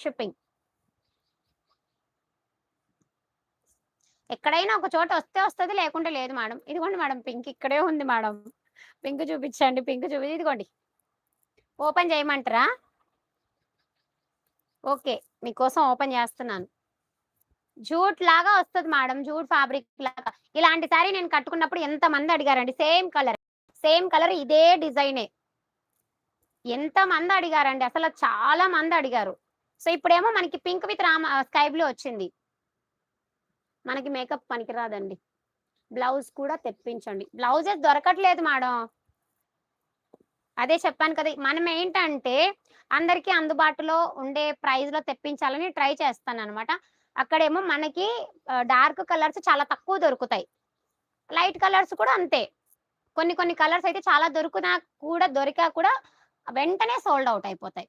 Shipping. ఎక్కడైనా ఒక చోట వస్తే వస్తది, లేకుంటే లేదు మేడం. ఇదిగోండి మేడం పింక్ ఇక్కడే ఉంది మేడం. పింక్ చూపించండి. ఇదిగోండి. ఓపెన్ చేయమంటారా? ఓకే. మీకోసం ఓపెన్ చేస్తున్నాను. జూట్ లాగా వస్తది మేడం. జూట్ ఫ్యాబ్రిక్ లాగా. ఇలాంటి సారీ నేను కట్టుకున్నప్పుడు ఎంతమంది అడిగారండి. సేమ్ కలర్ ఇదే డిజైనే. ఎంతమంది అడిగారండి. అసలు చాలా మంది అడిగారు. సో, ఇప్పుడేమో మనకి పింక్ విత్ స్కై బ్లూ వచ్చింది. మనకి మేకప్ పనికిరాదండి. బ్లౌజ్ కూడా తెప్పించండి. బ్లౌజెస్ దొరకట్లేదు మేడం. అదే చెప్పాను కదా! మనమేంటంటే అందరికి అందుబాటులో ఉండే ప్రైస్‌లో తెప్పించాలని ట్రై చేస్తాననమాట. అక్కడేమో మనకి డార్క్ కలర్స్ చాలా తక్కువ దొరుకుతాయి. లైట్ కలర్స్ కూడా అంతే. కొన్ని కలర్స్ అయితే చాలా దొరికా కూడా వెంటనే సోల్డ్ ఔట్ అయిపోతాయి.